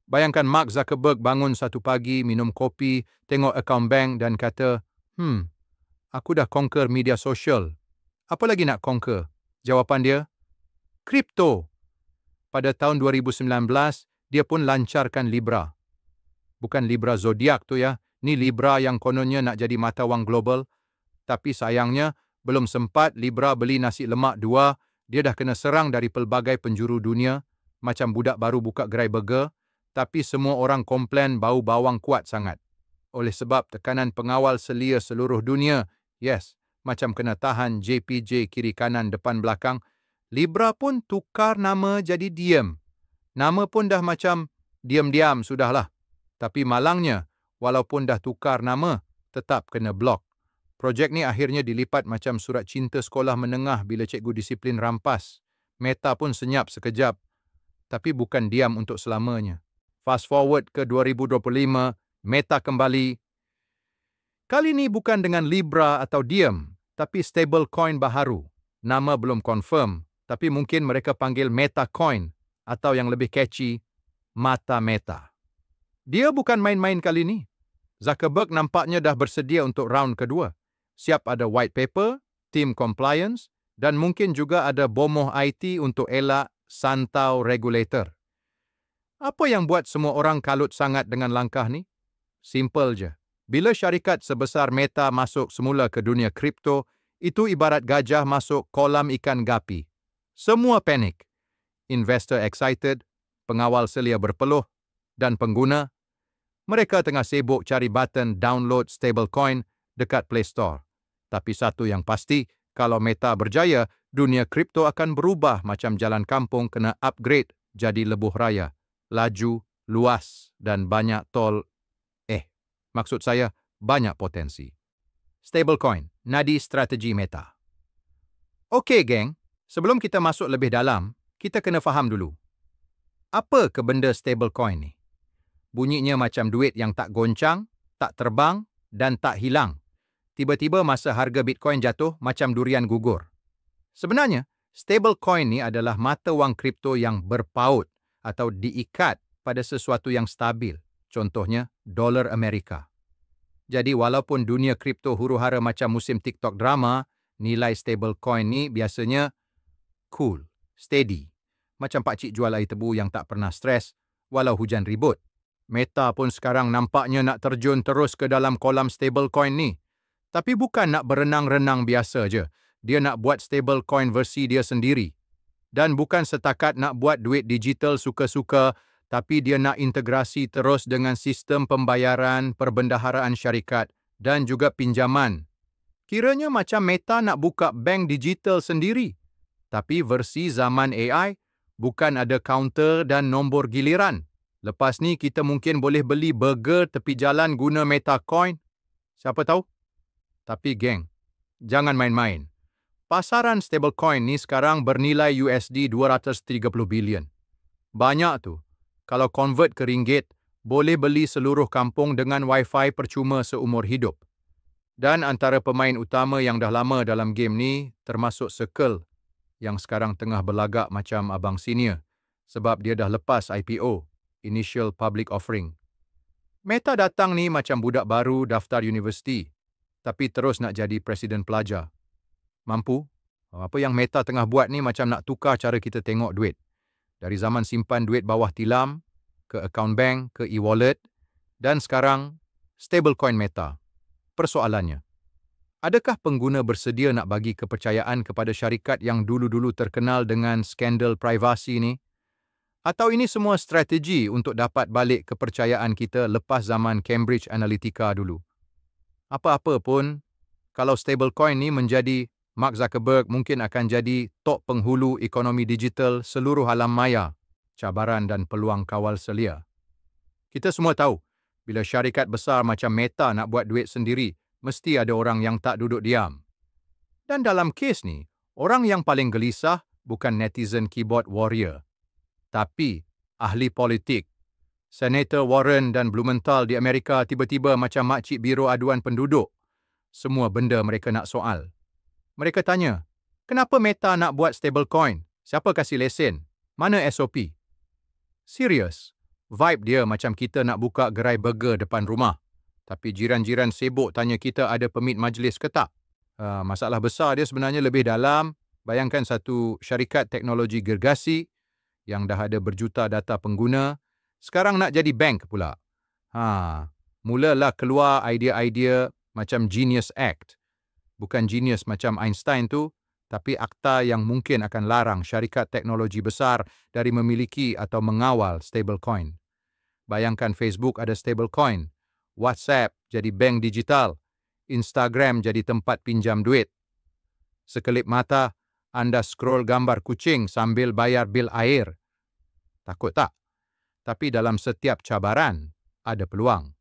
Bayangkan Mark Zuckerberg bangun satu pagi, minum kopi, tengok akaun bank dan kata, aku dah conquer media sosial. Apa lagi nak conquer? Jawapan dia, kripto. Pada tahun 2019, dia pun lancarkan Libra. Bukan Libra zodiak tu ya, ni Libra yang kononnya nak jadi mata wang global. Tapi sayangnya, belum sempat Libra beli nasi lemak 2, dia dah kena serang dari pelbagai penjuru dunia, macam budak baru buka gerai burger, tapi semua orang komplain bau bawang kuat sangat. Oleh sebab tekanan pengawal selia seluruh dunia, yes, macam kena tahan JPJ kiri kanan depan belakang, Libra pun tukar nama jadi Diem. Nama pun dah macam diam-diam sudahlah. Tapi malangnya, walaupun dah tukar nama, tetap kena blok. Projek ni akhirnya dilipat macam surat cinta sekolah menengah bila cikgu disiplin rampas. Meta pun senyap sekejap, tapi bukan diam untuk selamanya. Fast forward ke 2025, Meta kembali. Kali ini bukan dengan Libra atau Diem, tapi stablecoin baharu. Nama belum confirm, tapi mungkin mereka panggil Meta Coin atau yang lebih catchy, Mata Meta. Dia bukan main-main kali ini. Zuckerberg nampaknya dah bersedia untuk round kedua. Siap ada white paper, team compliance dan mungkin juga ada bomoh IT untuk elak santau regulator. Apa yang buat semua orang kalut sangat dengan langkah ni? Simple je. Bila syarikat sebesar Meta masuk semula ke dunia kripto, itu ibarat gajah masuk kolam ikan gapi. Semua panik. Investor excited, pengawal selia berpeluh, dan pengguna, mereka tengah sibuk cari button download stablecoin dekat Play Store. Tapi satu yang pasti, kalau Meta berjaya, dunia kripto akan berubah macam jalan kampung kena upgrade jadi lebuh raya. Laju, luas dan banyak tol. Maksud saya, banyak potensi. Stablecoin, nadi strategi Meta. Okey geng, sebelum kita masuk lebih dalam, kita kena faham dulu. Apa ke benda stablecoin ni? Bunyinya macam duit yang tak goncang, tak terbang dan tak hilang. Tiba-tiba masa harga Bitcoin jatuh macam durian gugur. Sebenarnya, stablecoin ni adalah mata wang kripto yang berpaut atau diikat pada sesuatu yang stabil. Contohnya, dolar Amerika. Jadi walaupun dunia kripto huru-hara macam musim TikTok drama, nilai stablecoin ni biasanya cool, steady. Macam pakcik jual air tebu yang tak pernah stres walau hujan ribut. Meta pun sekarang nampaknya nak terjun terus ke dalam kolam stablecoin ni. Tapi bukan nak berenang-renang biasa je. Dia nak buat stablecoin versi dia sendiri. Dan bukan setakat nak buat duit digital suka-suka, tapi dia nak integrasi terus dengan sistem pembayaran, perbendaharaan syarikat dan juga pinjaman. Kiranya macam Meta nak buka bank digital sendiri. Tapi versi zaman AI, bukan ada counter dan nombor giliran. Lepas ni kita mungkin boleh beli burger tepi jalan guna Meta Coin. Siapa tahu? Tapi geng, jangan main-main. Pasaran stablecoin ni sekarang bernilai USD 230 bilion. Banyak tu. Kalau convert ke ringgit, boleh beli seluruh kampung dengan wifi percuma seumur hidup. Dan antara pemain utama yang dah lama dalam game ni, termasuk Circle, yang sekarang tengah berlagak macam abang senior, sebab dia dah lepas IPO, Initial Public Offering. Meta datang ni macam budak baru daftar universiti, tapi terus nak jadi presiden pelajar. Mampu? Apa yang Meta tengah buat ni macam nak tukar cara kita tengok duit. Dari zaman simpan duit bawah tilam, ke akaun bank, ke e-wallet, dan sekarang stablecoin Meta. Persoalannya, adakah pengguna bersedia nak bagi kepercayaan kepada syarikat yang dulu-dulu terkenal dengan skandal privasi ni? Atau ini semua strategi untuk dapat balik kepercayaan kita lepas zaman Cambridge Analytica dulu? Apa-apa pun, kalau stablecoin ni menjadi, Mark Zuckerberg mungkin akan jadi top penghulu ekonomi digital seluruh alam maya, cabaran dan peluang kawal selia. Kita semua tahu, bila syarikat besar macam Meta nak buat duit sendiri, mesti ada orang yang tak duduk diam. Dan dalam kes ni, orang yang paling gelisah bukan netizen keyboard warrior, tapi ahli politik. Senator Warren dan Blumenthal di Amerika tiba-tiba macam makcik biro aduan penduduk. Semua benda mereka nak soal. Mereka tanya, kenapa Meta nak buat stablecoin? Siapa kasih lesen? Mana SOP? Serius, Vibe dia macam kita nak buka gerai burger depan rumah. Tapi jiran-jiran sibuk tanya kita ada permit majlis ke tak. Masalah besar dia sebenarnya lebih dalam. Bayangkan satu syarikat teknologi gergasi yang dah ada berjuta data pengguna, sekarang nak jadi bank pula. Mulalah keluar idea-idea macam Genius Act. Bukan genius macam Einstein tu, tapi akta yang mungkin akan larang syarikat teknologi besar dari memiliki atau mengawal stablecoin. Bayangkan Facebook ada stablecoin, WhatsApp jadi bank digital, Instagram jadi tempat pinjam duit. Sekelip mata, anda scroll gambar kucing sambil bayar bil air. Takut tak? Tapi dalam setiap cabaran, ada peluang.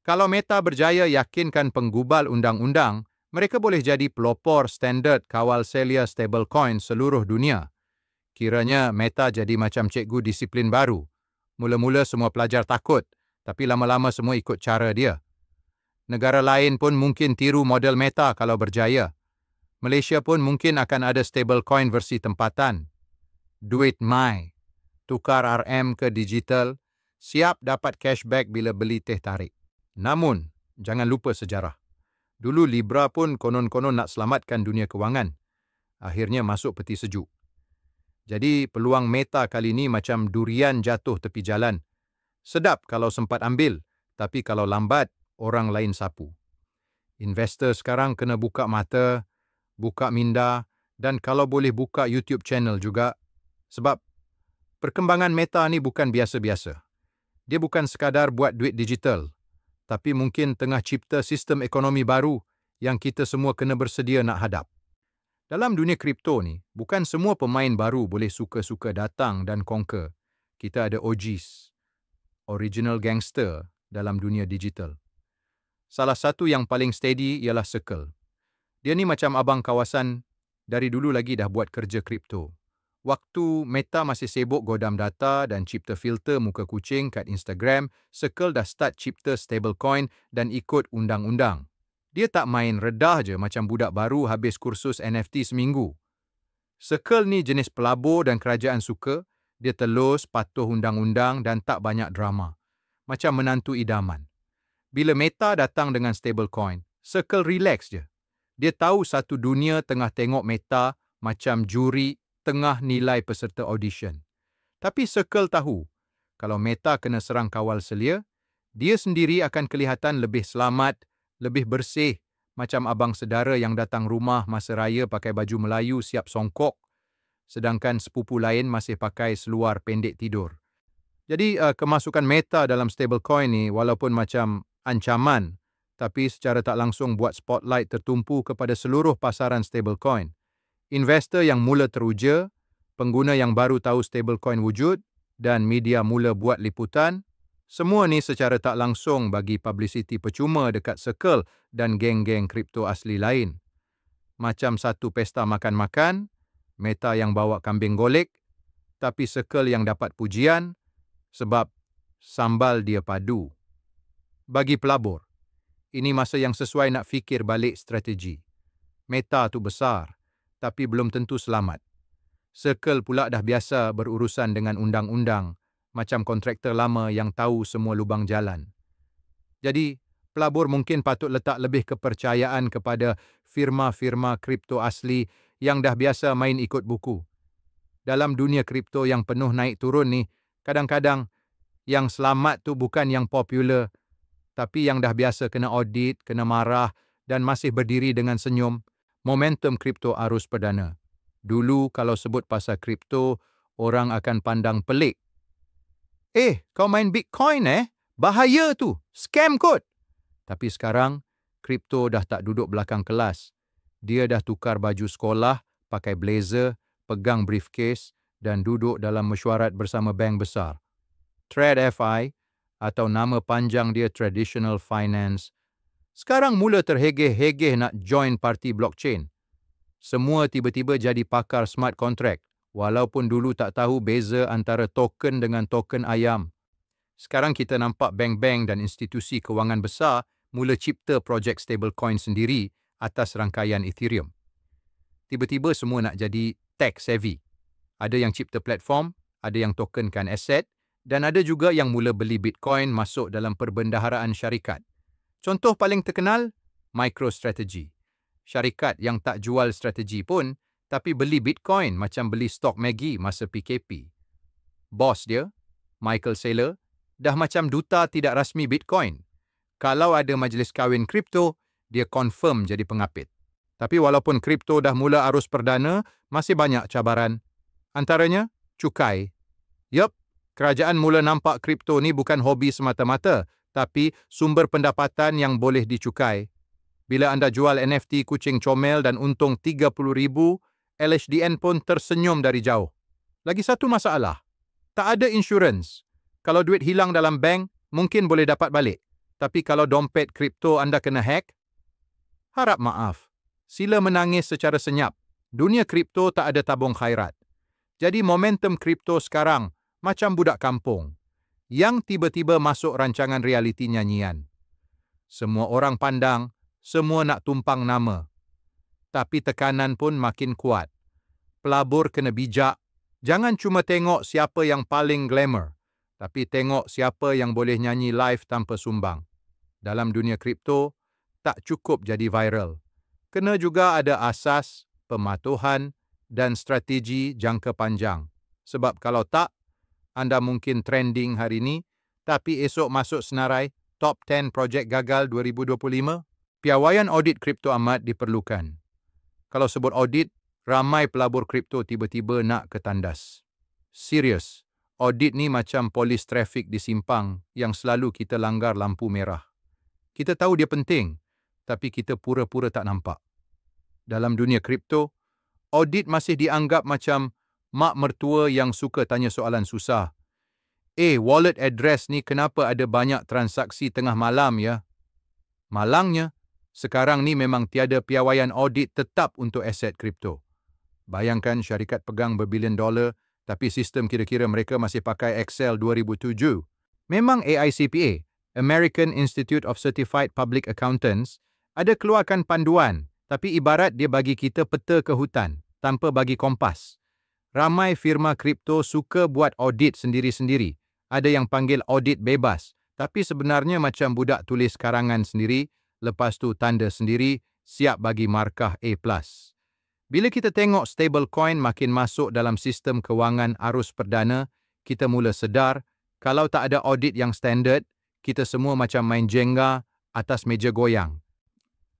Kalau Meta berjaya yakinkan penggubal undang-undang, mereka boleh jadi pelopor standard kawal selia stablecoin seluruh dunia. Kiranya Meta jadi macam cikgu disiplin baru. Mula-mula semua pelajar takut, tapi lama-lama semua ikut cara dia. Negara lain pun mungkin tiru model Meta kalau berjaya. Malaysia pun mungkin akan ada stablecoin versi tempatan. Duit mai, tukar RM ke digital, siap dapat cashback bila beli teh tarik. Namun, jangan lupa sejarah. Dulu Libra pun konon-konon nak selamatkan dunia kewangan. Akhirnya masuk peti sejuk. Jadi peluang Meta kali ini macam durian jatuh tepi jalan. Sedap kalau sempat ambil, tapi kalau lambat, orang lain sapu. Investor sekarang kena buka mata, buka minda, dan kalau boleh buka YouTube channel juga. Sebab perkembangan Meta ni bukan biasa-biasa. Dia bukan sekadar buat duit digital, tapi mungkin tengah cipta sistem ekonomi baru yang kita semua kena bersedia nak hadap. Dalam dunia kripto ni, bukan semua pemain baru boleh suka-suka datang dan conquer. Kita ada OGs, original gangster dalam dunia digital. Salah satu yang paling steady ialah Circle. Dia ni macam abang kawasan, dari dulu lagi dah buat kerja kripto. Waktu Meta masih sibuk godam data dan cipta filter muka kucing kat Instagram, Circle dah start cipta stablecoin dan ikut undang-undang. Dia tak main redah je macam budak baru habis kursus NFT seminggu. Circle ni jenis pelabur dan kerajaan suka, dia telus, patuh undang-undang dan tak banyak drama. Macam menantu idaman. Bila Meta datang dengan stablecoin, Circle relax je. Dia tahu satu dunia tengah tengok Meta macam juri tengah nilai peserta audition. Tapi Circle tahu, kalau Meta kena serang kawal selia, dia sendiri akan kelihatan lebih selamat, lebih bersih, macam abang sedara yang datang rumah masa raya pakai baju Melayu siap songkok, sedangkan sepupu lain masih pakai seluar pendek tidur. Jadi kemasukan Meta dalam stablecoin ni walaupun macam ancaman, tapi secara tak langsung buat spotlight tertumpu kepada seluruh pasaran stablecoin. Investor yang mula teruja, pengguna yang baru tahu stablecoin wujud, dan media mula buat liputan, semua ni secara tak langsung bagi publicity percuma dekat Circle dan geng-geng kripto asli lain. Macam satu pesta makan-makan, Meta yang bawa kambing golek, tapi Circle yang dapat pujian sebab sambal dia padu. Bagi pelabur, ini masa yang sesuai nak fikir balik strategi. Meta tu besar, tapi belum tentu selamat. Circle pula dah biasa berurusan dengan undang-undang, macam kontraktor lama yang tahu semua lubang jalan. Jadi, pelabur mungkin patut letak lebih kepercayaan kepada firma-firma kripto asli yang dah biasa main ikut buku. Dalam dunia kripto yang penuh naik turun ni, kadang-kadang yang selamat tu bukan yang popular, tapi yang dah biasa kena audit, kena marah dan masih berdiri dengan senyum. Momentum kripto arus perdana. Dulu kalau sebut pasal kripto, orang akan pandang pelik. Kau main Bitcoin Bahaya tu, scam kot. Tapi sekarang, kripto dah tak duduk belakang kelas. Dia dah tukar baju sekolah, pakai blazer, pegang briefcase dan duduk dalam mesyuarat bersama bank besar. TradFi, atau nama panjang dia Traditional Finance, sekarang mula terhegeh-hegeh nak join parti blockchain. Semua tiba-tiba jadi pakar smart contract, walaupun dulu tak tahu beza antara token dengan token ayam. Sekarang kita nampak bank-bank dan institusi kewangan besar mula cipta projek stablecoin sendiri atas rangkaian Ethereum. Tiba-tiba semua nak jadi tech savvy. Ada yang cipta platform, ada yang tokenkan aset, Dan ada juga yang mula beli Bitcoin masuk dalam perbendaharaan syarikat. Contoh paling terkenal, MicroStrategy. Syarikat yang tak jual strategi pun, tapi beli Bitcoin macam beli stok Maggi masa PKP. Bos dia, Michael Saylor, dah macam duta tidak rasmi Bitcoin. Kalau ada majlis kahwin kripto, dia confirm jadi pengapit. Tapi walaupun kripto dah mula arus perdana, masih banyak cabaran. Antaranya, cukai. Yup, kerajaan mula nampak kripto ni bukan hobi semata-mata, tapi sumber pendapatan yang boleh dicukai. Bila anda jual NFT kucing comel dan untung 30,000, LHDN pun tersenyum dari jauh. Lagi satu masalah, tak ada insurans. Kalau duit hilang dalam bank, mungkin boleh dapat balik. Tapi kalau dompet kripto anda kena hack, harap maaf. Sila menangis secara senyap. Dunia kripto tak ada tabung khairat. Jadi momentum kripto sekarang macam budak kampung yang tiba-tiba masuk rancangan realiti nyanyian. Semua orang pandang, semua nak tumpang nama. Tapi tekanan pun makin kuat. Pelabur kena bijak. Jangan cuma tengok siapa yang paling glamour, tapi tengok siapa yang boleh nyanyi live tanpa sumbang. Dalam dunia kripto, tak cukup jadi viral. Kena juga ada asas, pematuhan dan strategi jangka panjang. Sebab kalau tak, anda mungkin trending hari ini, tapi esok masuk senarai top 10 projek gagal 2025. Piawaian audit kripto amat diperlukan. Kalau sebut audit, ramai pelabur kripto tiba-tiba nak ketandas. Serius, audit ni macam polis trafik di simpang yang selalu kita langgar lampu merah. Kita tahu dia penting, tapi kita pura-pura tak nampak. Dalam dunia kripto, audit masih dianggap macam mak mertua yang suka tanya soalan susah. Wallet address ni kenapa ada banyak transaksi tengah malam ya? Malangnya, sekarang ni memang tiada piawaian audit tetap untuk aset kripto. Bayangkan syarikat pegang berbilion dolar, tapi sistem kira-kira mereka masih pakai Excel 2007. Memang AICPA, American Institute of Certified Public Accountants, ada keluarkan panduan, tapi ibarat dia bagi kita peta ke hutan, tanpa bagi kompas. Ramai firma kripto suka buat audit sendiri-sendiri. Ada yang panggil audit bebas, tapi sebenarnya macam budak tulis karangan sendiri, lepas tu tanda sendiri, siap bagi markah A+. Bila kita tengok stablecoin makin masuk dalam sistem kewangan arus perdana, kita mula sedar, kalau tak ada audit yang standard, kita semua macam main Jenga atas meja goyang.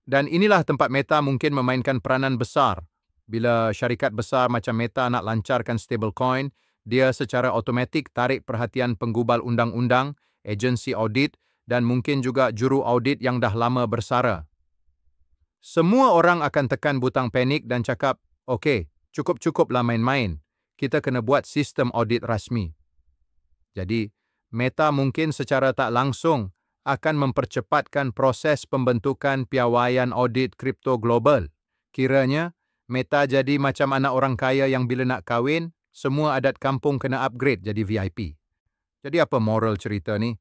Dan inilah tempat Meta mungkin memainkan peranan besar. Bila syarikat besar macam Meta nak lancarkan stablecoin, dia secara automatik tarik perhatian penggubal undang-undang, agensi audit dan mungkin juga juru audit yang dah lama bersara. Semua orang akan tekan butang panik dan cakap, okey, cukup-cukuplah main-main. Kita kena buat sistem audit rasmi. Jadi, Meta mungkin secara tak langsung akan mempercepatkan proses pembentukan piawaian audit kripto global. Kiranya, Meta jadi macam anak orang kaya yang bila nak kahwin, semua adat kampung kena upgrade jadi VIP. Jadi apa moral cerita ni?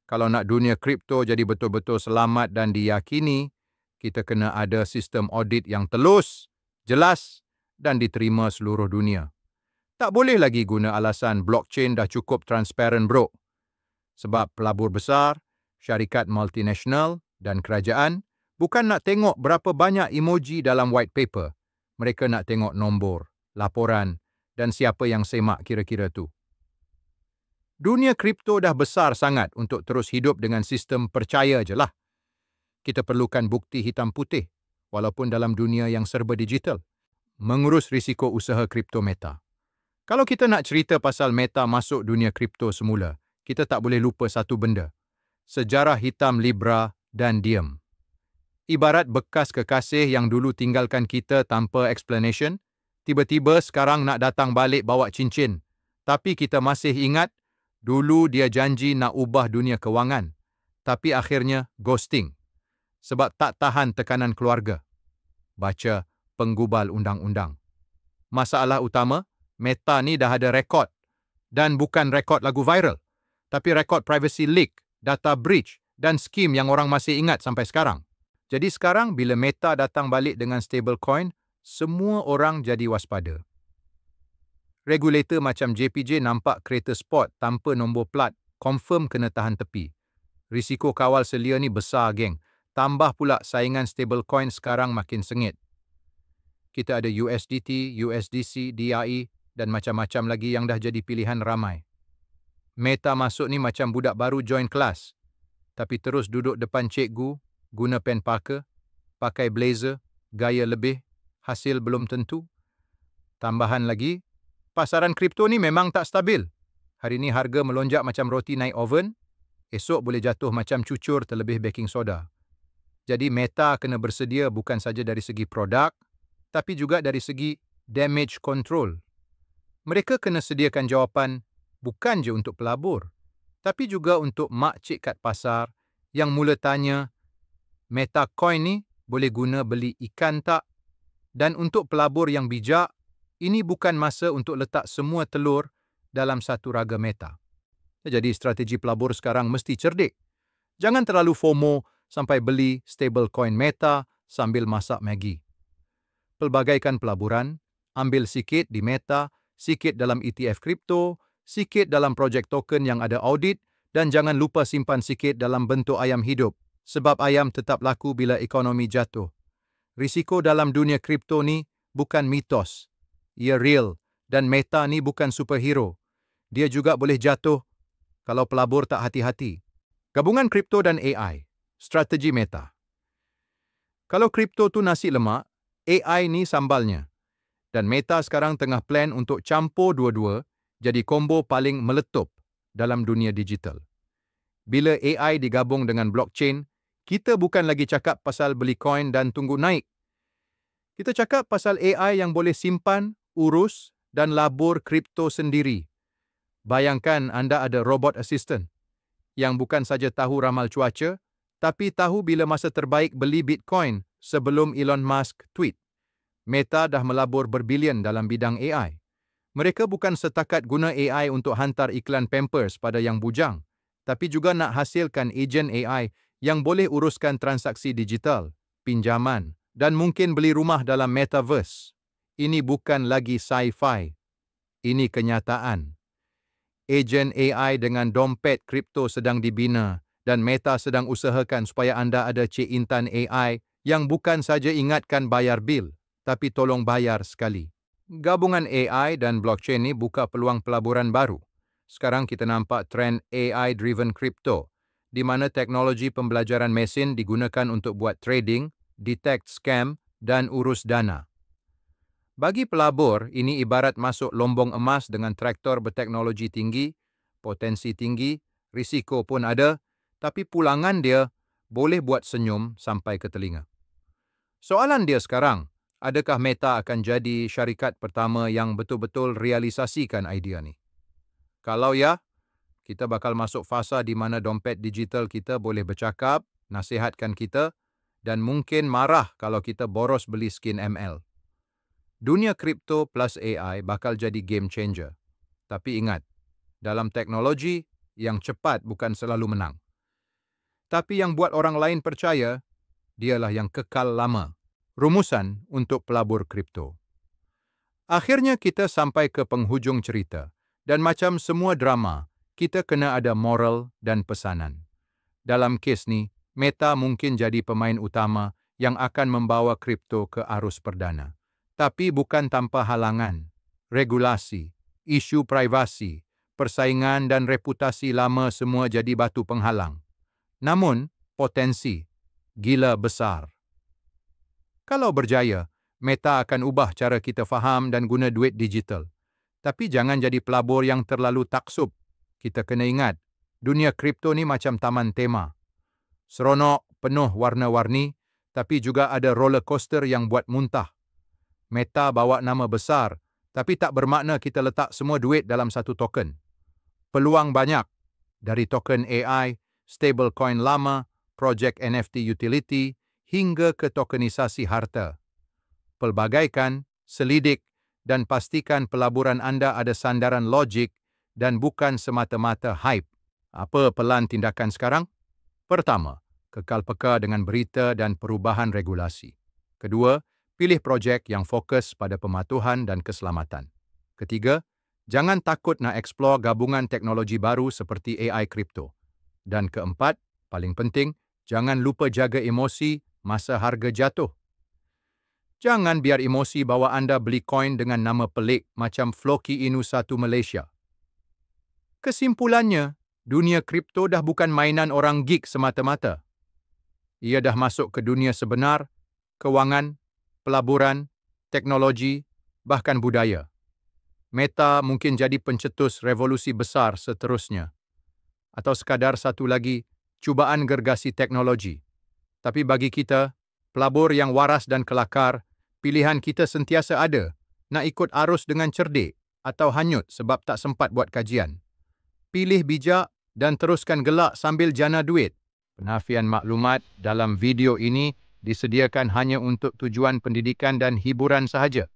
Kalau nak dunia kripto jadi betul-betul selamat dan diyakini, kita kena ada sistem audit yang telus, jelas dan diterima seluruh dunia. Tak boleh lagi guna alasan blockchain dah cukup transparent bro. Sebab pelabur besar, syarikat multinasional dan kerajaan bukan nak tengok berapa banyak emoji dalam white paper. Mereka nak tengok nombor, laporan dan siapa yang semak kira-kira tu. Dunia kripto dah besar sangat untuk terus hidup dengan sistem percaya je lah. Kita perlukan bukti hitam putih, walaupun dalam dunia yang serba digital. Mengurus risiko usaha kripto Meta. Kalau kita nak cerita pasal Meta masuk dunia kripto semula, kita tak boleh lupa satu benda. Sejarah hitam Libra dan Diem. Ibarat bekas kekasih yang dulu tinggalkan kita tanpa explanation, tiba-tiba sekarang nak datang balik bawa cincin. Tapi kita masih ingat, dulu dia janji nak ubah dunia kewangan. Tapi akhirnya ghosting. Sebab tak tahan tekanan keluarga. Baca penggubal undang-undang. Masalah utama, Meta ni dah ada rekod. Dan bukan rekod lagu viral. Tapi rekod privacy leak, data breach dan skim yang orang masih ingat sampai sekarang. Jadi sekarang bila Meta datang balik dengan stablecoin, semua orang jadi waspada. Regulator macam JPJ nampak kereta sport tanpa nombor plat, confirm kena tahan tepi. Risiko kawal selia ni besar, geng. Tambah pula saingan stablecoin sekarang makin sengit. Kita ada USDT, USDC, DAI dan macam-macam lagi yang dah jadi pilihan ramai. Meta masuk ni macam budak baru join kelas, tapi terus duduk depan cikgu, guna pen Parker, pakai blazer, gaya lebih, hasil belum tentu. Tambahan lagi, pasaran kripto ni memang tak stabil. Hari ni harga melonjak macam roti naik oven, esok boleh jatuh macam cucur terlebih baking soda. Jadi Meta kena bersedia bukan saja dari segi produk, tapi juga dari segi damage control. Mereka kena sediakan jawapan bukan je untuk pelabur, tapi juga untuk makcik kat pasar yang mula tanya, Meta coin ni boleh guna beli ikan tak? Dan untuk pelabur yang bijak, ini bukan masa untuk letak semua telur dalam satu raga Meta. Jadi strategi pelabur sekarang mesti cerdik. Jangan terlalu FOMO sampai beli stablecoin Meta sambil masak Maggi. Pelbagaikan pelaburan, ambil sikit di Meta, sikit dalam ETF kripto, sikit dalam projek token yang ada audit, dan jangan lupa simpan sikit dalam bentuk ayam hidup, sebab ayam tetap laku bila ekonomi jatuh. Risiko dalam dunia kripto ni bukan mitos. Ia real, dan Meta ni bukan superhero. Dia juga boleh jatuh kalau pelabur tak hati-hati. Gabungan kripto dan AI, strategi Meta. Kalau kripto tu nasi lemak, AI ni sambalnya. Dan Meta sekarang tengah plan untuk campur dua-dua jadi combo paling meletup dalam dunia digital. Bila AI digabung dengan blockchain, kita bukan lagi cakap pasal beli coin dan tunggu naik. Kita cakap pasal AI yang boleh simpan, urus dan labur kripto sendiri. Bayangkan anda ada robot assistant yang bukan saja tahu ramal cuaca, tapi tahu bila masa terbaik beli Bitcoin sebelum Elon Musk tweet. Meta dah melabur berbilion dalam bidang AI. Mereka bukan setakat guna AI untuk hantar iklan Pampers pada yang bujang, tapi juga nak hasilkan ejen AI yang boleh uruskan transaksi digital, pinjaman, dan mungkin beli rumah dalam metaverse. Ini bukan lagi sci-fi. Ini kenyataan. Ejen AI dengan dompet kripto sedang dibina dan Meta sedang usahakan supaya anda ada Cik Intan AI yang bukan saja ingatkan bayar bil, tapi tolong bayar sekali. Gabungan AI dan blockchain ni buka peluang pelaburan baru. Sekarang kita nampak trend AI-driven crypto, di mana teknologi pembelajaran mesin digunakan untuk buat trading, detect scam, dan urus dana. Bagi pelabur, ini ibarat masuk lombong emas dengan traktor berteknologi tinggi, potensi tinggi, risiko pun ada, tapi pulangan dia boleh buat senyum sampai ke telinga. Soalan dia sekarang, adakah Meta akan jadi syarikat pertama yang betul-betul realisasikan idea ni? Kalau ya, kita bakal masuk fasa di mana dompet digital kita boleh bercakap, nasihatkan kita, dan mungkin marah kalau kita boros beli skin ML. Dunia kripto plus AI bakal jadi game changer. Tapi ingat, dalam teknologi, yang cepat bukan selalu menang. Tapi yang buat orang lain percaya, dialah yang kekal lama. Rumusan untuk pelabur kripto. Akhirnya kita sampai ke penghujung cerita. Dan macam semua drama, kita kena ada moral dan pesanan. Dalam kes ni, Meta mungkin jadi pemain utama yang akan membawa kripto ke arus perdana. Tapi bukan tanpa halangan. Regulasi, isu privasi, persaingan dan reputasi lama semua jadi batu penghalang. Namun, potensi gila besar. Kalau berjaya, Meta akan ubah cara kita faham dan guna duit digital. Tapi jangan jadi pelabur yang terlalu taksub. Kita kena ingat, dunia kripto ni macam taman tema. Seronok, penuh warna-warni, tapi juga ada roller coaster yang buat muntah. Meta bawa nama besar, tapi tak bermakna kita letak semua duit dalam satu token. Peluang banyak, dari token AI, stablecoin lama, projek NFT utility, hingga ke tokenisasi harta. Pelbagaikan, selidik, dan pastikan pelaburan anda ada sandaran logik dan bukan semata-mata hype. Apa pelan tindakan sekarang? Pertama, kekal peka dengan berita dan perubahan regulasi. Kedua, pilih projek yang fokus pada pematuhan dan keselamatan. Ketiga, jangan takut nak explore gabungan teknologi baru seperti AI kripto. Dan keempat, paling penting, jangan lupa jaga emosi masa harga jatuh. Jangan biar emosi bawa anda beli koin dengan nama pelik macam Floki Inu 1 Malaysia. Kesimpulannya, dunia kripto dah bukan mainan orang geek semata-mata. Ia dah masuk ke dunia sebenar, kewangan, pelaburan, teknologi, bahkan budaya. Meta mungkin jadi pencetus revolusi besar seterusnya. Atau sekadar satu lagi, cubaan gergasi teknologi. Tapi bagi kita, pelabur yang waras dan kelakar, pilihan kita sentiasa ada, nak ikut arus dengan cerdik atau hanyut sebab tak sempat buat kajian. Pilih bijak dan teruskan gelak sambil jana duit. Penafian maklumat dalam video ini disediakan hanya untuk tujuan pendidikan dan hiburan sahaja.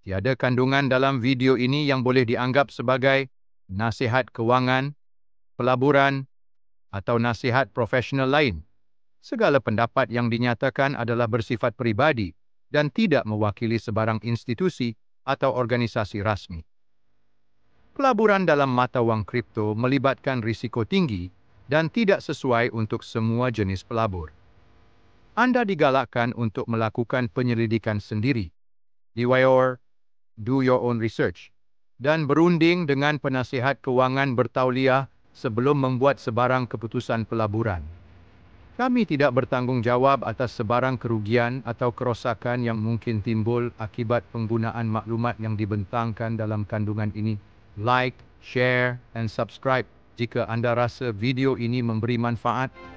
Tiada kandungan dalam video ini yang boleh dianggap sebagai nasihat kewangan, pelaburan, atau nasihat profesional lain. Segala pendapat yang dinyatakan adalah bersifat peribadi dan tidak mewakili sebarang institusi atau organisasi rasmi. Pelaburan dalam mata wang kripto melibatkan risiko tinggi dan tidak sesuai untuk semua jenis pelabur. Anda digalakkan untuk melakukan penyelidikan sendiri. Do your own research, dan berunding dengan penasihat kewangan bertauliah sebelum membuat sebarang keputusan pelaburan. Kami tidak bertanggungjawab atas sebarang kerugian atau kerosakan yang mungkin timbul akibat penggunaan maklumat yang dibentangkan dalam kandungan ini. Like, share, and subscribe jika anda rasa video ini memberi manfaat.